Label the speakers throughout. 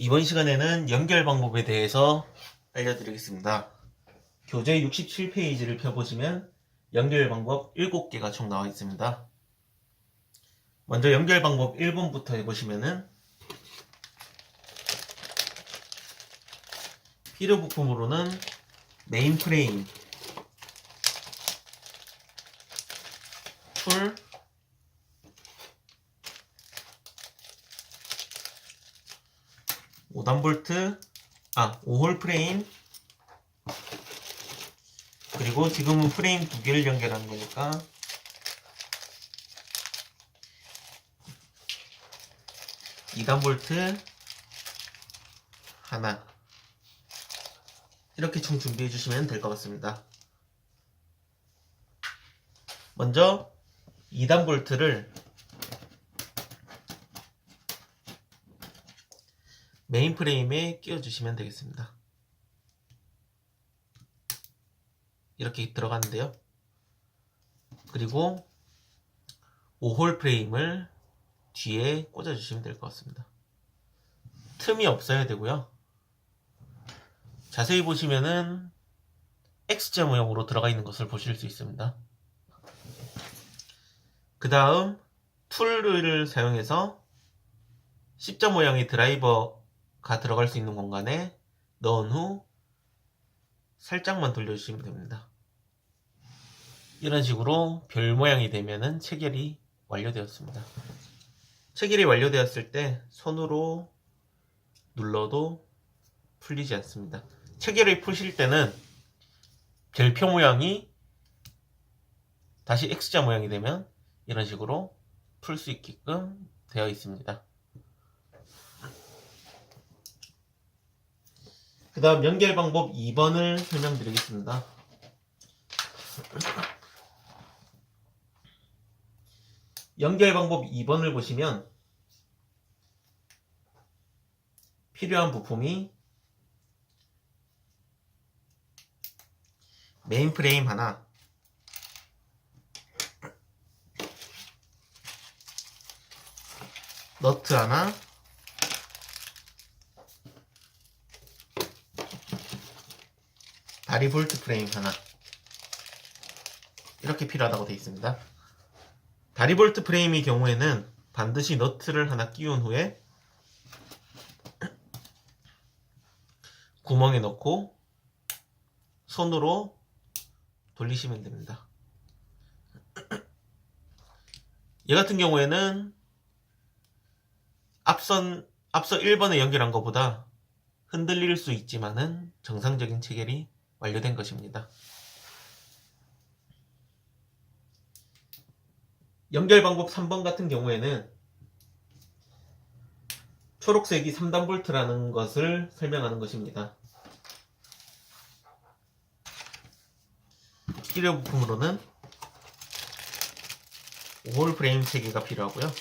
Speaker 1: 이번 시간에는 연결 방법에 대해서 알려드리겠습니다. 교재 67페이지를 펴보시면 연결 방법 7개가 총 나와 있습니다. 먼저 연결 방법 1번부터 해보시면은 필요 부품으로는 메인 프레임, 툴, 5홀 프레임, 그리고 지금은 프레임 2개를 연결하는 거니까 2단 볼트 하나, 이렇게 총 준비해 주시면 될 것 같습니다. 먼저 2단 볼트를 메인 프레임에 끼워 주시면 되겠습니다. 이렇게 들어가는데요. 그리고 5홀 프레임을 뒤에 꽂아 주시면 될 것 같습니다. 틈이 없어야 되고요. 자세히 보시면은 X자 모형으로 들어가 있는 것을 보실 수 있습니다. 그 다음 툴을 사용해서 십자 모양의 드라이버가 들어갈 수 있는 공간에 넣은 후 살짝만 돌려주시면 됩니다. 이런 식으로 별 모양이 되면은 체결이 완료되었습니다. 체결이 완료되었을 때 손으로 눌러도 풀리지 않습니다. 체결을 푸실 때는 별표 모양이 다시 X자 모양이 되면 이런 식으로 풀 수 있게끔 되어 있습니다. 그 다음 연결 방법 2번을 설명드리겠습니다. 연결 방법 2번을 보시면 필요한 부품이 메인 프레임 하나, 너트 하나, 다리 볼트 프레임 하나, 이렇게 필요하다고 되어 있습니다. 다리 볼트 프레임의 경우에는 반드시 너트를 하나 끼운 후에 구멍에 넣고 손으로 돌리시면 됩니다. 얘 같은 경우에는 앞서 1번에 연결한 것보다 흔들릴 수 있지만은 정상적인 체결이 완료된 것입니다. 연결 방법 3번 같은 경우에는 초록색이 3단 볼트라는 것을 설명하는 것입니다. 필요 부품으로는 5홀 프레임 3개가 필요하고요.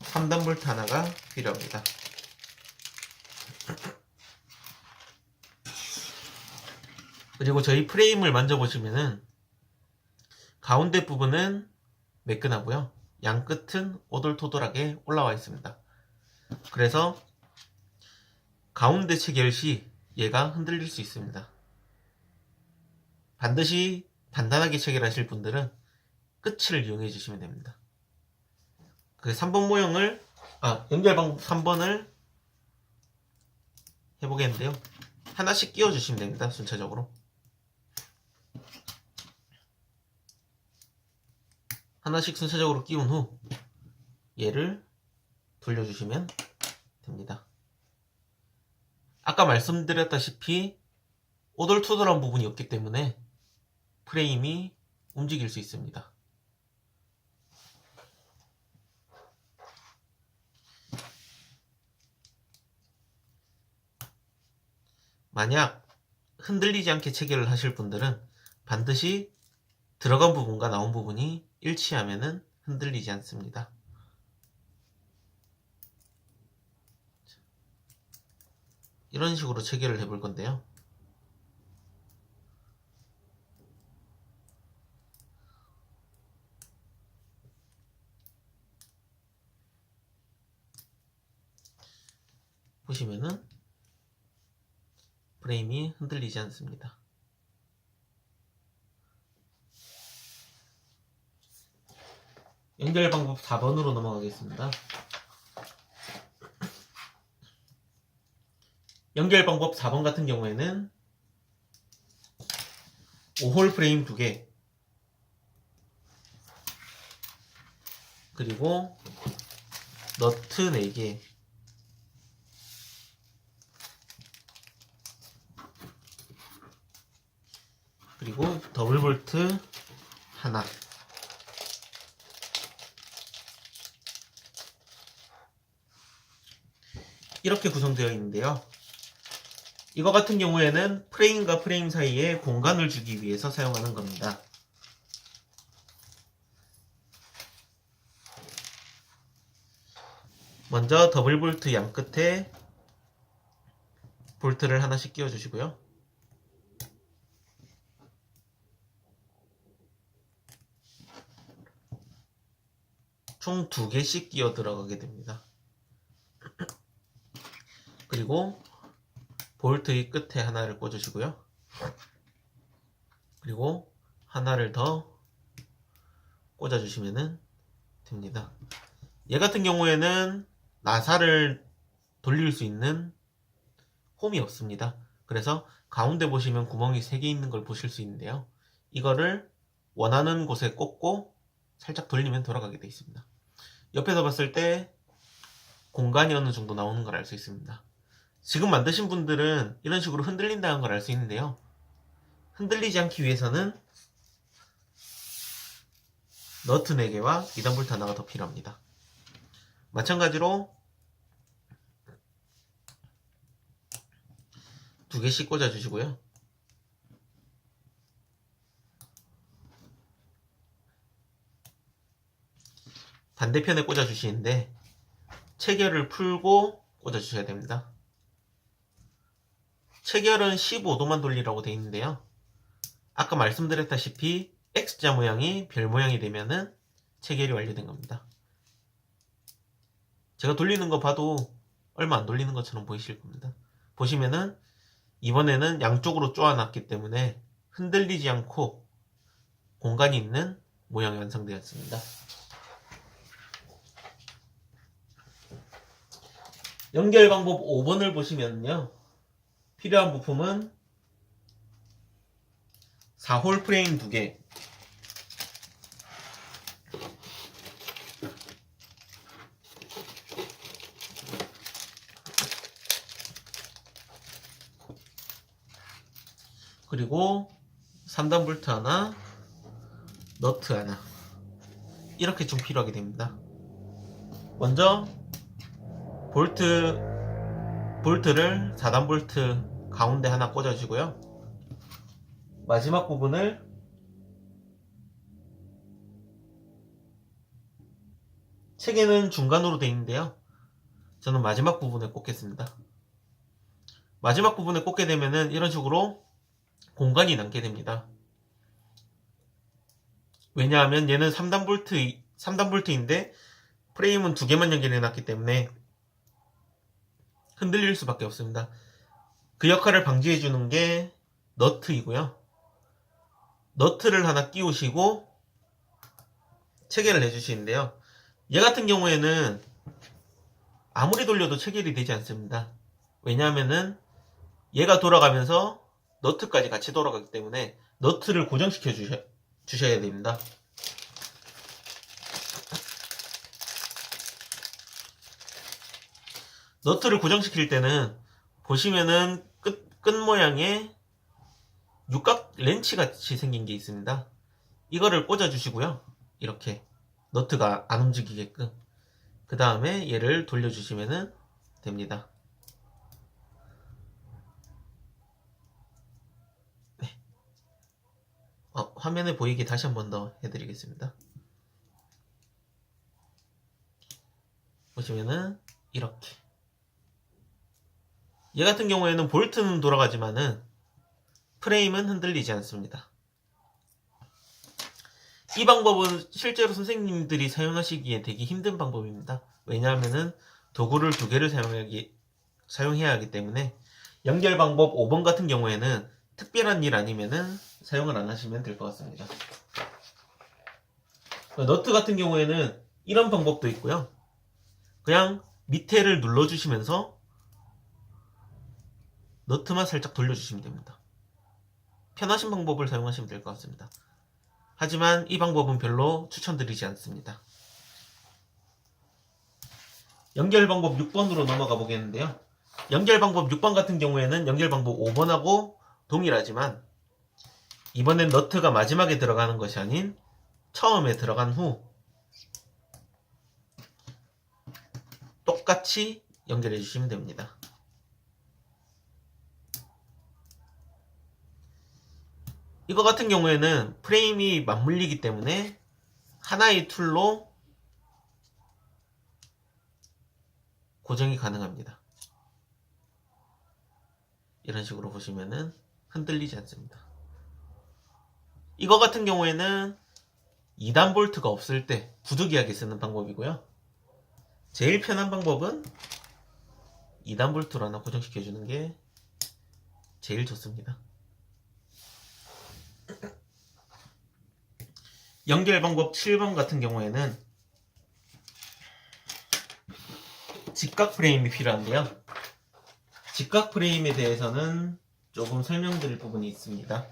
Speaker 1: 3단 볼트 하나가 필요합니다. 그리고 저희 프레임을 만져보시면은 가운데 부분은 매끈하고요. 양 끝은 오돌토돌하게 올라와 있습니다. 그래서 가운데 체결 시 얘가 흔들릴 수 있습니다. 반드시 단단하게 체결하실 분들은 끝을 이용해 주시면 됩니다. 그 3번 모형을 연결 방법 3번을 해보겠는데요. 하나씩 끼워 주시면 됩니다. 순차적으로 하나씩 순차적으로 끼운 후 얘를 돌려주시면 됩니다. 아까 말씀드렸다시피 오돌토돌한 부분이 없기 때문에 프레임이 움직일 수 있습니다. 만약 흔들리지 않게 체결을 하실 분들은 반드시 들어간 부분과 나온 부분이 일치하면 흔들리지 않습니다. 이런 식으로 체결을 해볼 건데요. 보시면은 프레임이 흔들리지 않습니다. 연결 방법 4번으로 넘어가겠습니다. 연결 방법 4번 같은 경우에는 5홀 프레임 2개, 그리고 너트 4개, 그리고 더블 볼트 하나, 이렇게 구성되어 있는데요. 이거 같은 경우에는 프레임과 프레임 사이에 공간을 주기 위해서 사용하는 겁니다. 먼저 더블 볼트 양 끝에 볼트를 하나씩 끼워 주시고요. 총 2개씩 끼워 들어가게 됩니다. 그리고 볼트의 끝에 하나를 꽂으시고요. 그리고 하나를 더 꽂아주시면 됩니다. 얘 같은 경우에는 나사를 돌릴 수 있는 홈이 없습니다. 그래서 가운데 보시면 구멍이 3개 있는 걸 보실 수 있는데요. 이거를 원하는 곳에 꽂고 살짝 돌리면 돌아가게 되어 있습니다. 옆에서 봤을 때 공간이 어느 정도 나오는 걸 알 수 있습니다. 지금 만드신 분들은 이런 식으로 흔들린다는 걸 알 수 있는데요. 흔들리지 않기 위해서는 너트 4개와 2단 볼트 하나가 더 필요합니다. 마찬가지로 2개씩 꽂아주시고요. 반대편에 꽂아주시는데 체결을 풀고 꽂아주셔야 됩니다. 체결은 15도만 돌리라고 되어 있는데요. 아까 말씀드렸다시피 X자 모양이 별 모양이 되면은 체결이 완료된 겁니다. 제가 돌리는 거 봐도 얼마 안 돌리는 것처럼 보이실 겁니다. 보시면은 이번에는 양쪽으로 쪼아놨기 때문에 흔들리지 않고 공간이 있는 모양이 완성되었습니다. 연결 방법 5번을 보시면요. 필요한 부품은 4홀 프레임 2개, 그리고 3단 볼트 하나, 너트 하나, 이렇게 좀 필요하게 됩니다. 먼저 볼트를 4단 볼트 가운데 하나 꽂아주고요. 마지막 부분을 체계는 중간으로 되어 있는데요. 저는 마지막 부분에 꽂겠습니다. 마지막 부분에 꽂게 되면은 이런 식으로 공간이 남게 됩니다. 왜냐하면 얘는 3단 볼트인데 프레임은 2개만 연결해 놨기 때문에 흔들릴 수밖에 없습니다. 그 역할을 방지해 주는 게 너트이고요. 너트를 하나 끼우시고 체결을 해주시는데요. 얘 같은 경우에는 아무리 돌려도 체결이 되지 않습니다. 왜냐하면은 얘가 돌아가면서 너트까지 같이 돌아가기 때문에 너트를 고정시켜 주셔야 됩니다. 너트를 고정시킬 때는 보시면은 끝 모양에 육각 렌치 같이 생긴 게 있습니다. 이거를 꽂아 주시고요. 이렇게 너트가 안 움직이게끔. 그 다음에 얘를 돌려주시면 됩니다. 네. 화면에 보이게 다시 한 번 더 해드리겠습니다. 보시면은 이렇게. 얘 같은 경우에는 볼트는 돌아가지만은 프레임은 흔들리지 않습니다. 이 방법은 실제로 선생님들이 사용하시기에 되게 힘든 방법입니다. 왜냐하면은 도구를 2개를 사용해야 하기 때문에 연결 방법 5번 같은 경우에는 특별한 일 아니면은 사용을 안 하시면 될 것 같습니다. 너트 같은 경우에는 이런 방법도 있고요. 그냥 밑에를 눌러주시면서 너트만 살짝 돌려주시면 됩니다. 편하신 방법을 사용하시면 될 것 같습니다. 하지만 이 방법은 별로 추천드리지 않습니다. 연결 방법 6번으로 넘어가 보겠는데요. 연결 방법 6번 같은 경우에는 연결 방법 5번하고 동일하지만 이번엔 너트가 마지막에 들어가는 것이 아닌 처음에 들어간 후 똑같이 연결해 주시면 됩니다. 이거 같은 경우에는 프레임이 맞물리기 때문에 하나의 툴로 고정이 가능합니다. 이런 식으로 보시면은 흔들리지 않습니다. 이거 같은 경우에는 2단 볼트가 없을 때 부득이하게 쓰는 방법이고요. 제일 편한 방법은 2단 볼트로 하나 고정시켜주는 게 제일 좋습니다. 연결 방법 7번 같은 경우에는 직각 프레임이 필요한데요. 직각 프레임에 대해서는 조금 설명드릴 부분이 있습니다.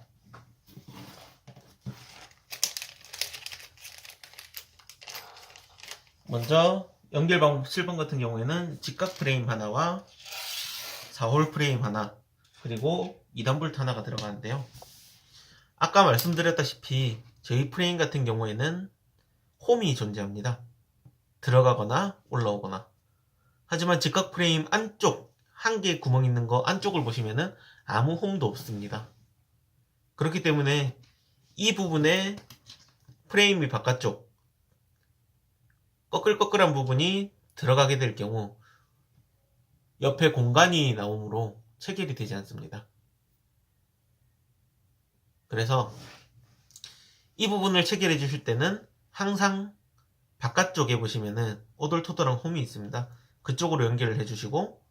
Speaker 1: 먼저 연결 방법 7번 같은 경우에는 직각 프레임 하나와 4홀 프레임 하나 그리고 2단 볼트 하나가 들어가는데요. 아까 말씀드렸다시피 저희 프레임 같은 경우에는 홈이 존재합니다. 들어가거나 올라오거나. 하지만 직각 프레임 안쪽 한 개 구멍 있는 거 안쪽을 보시면은 아무 홈도 없습니다. 그렇기 때문에 이 부분에 프레임이 바깥쪽 꺼끌꺼끌한 부분이 들어가게 될 경우 옆에 공간이 나오므로 체결이 되지 않습니다. 그래서 이 부분을 체결해 주실 때는 항상 바깥쪽에 보시면은 오돌토돌한 홈이 있습니다. 그쪽으로 연결을 해주시고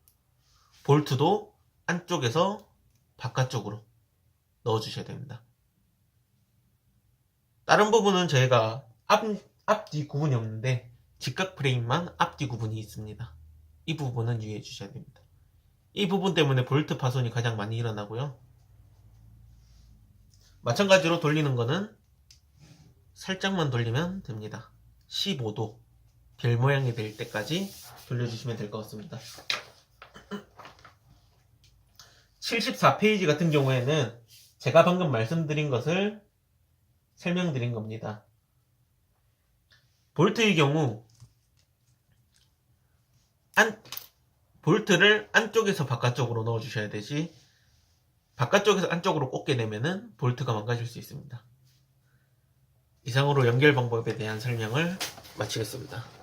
Speaker 1: 볼트도 안쪽에서 바깥쪽으로 넣어주셔야 됩니다. 다른 부분은 저희가 앞뒤 구분이 없는데 직각 프레임만 앞뒤 구분이 있습니다. 이 부분은 유의해 주셔야 됩니다. 이 부분 때문에 볼트 파손이 가장 많이 일어나고요. 마찬가지로 돌리는 거는 살짝만 돌리면 됩니다. 15도 별 모양이 될 때까지 돌려주시면 될 것 같습니다. 74페이지 같은 경우에는 제가 방금 말씀드린 것을 설명드린 겁니다. 볼트의 경우 볼트를 안쪽에서 바깥쪽으로 넣어주셔야 되지 바깥쪽에서 안쪽으로 꽂게 되면은 볼트가 망가질 수 있습니다. 이상으로 연결 방법에 대한 설명을 마치겠습니다.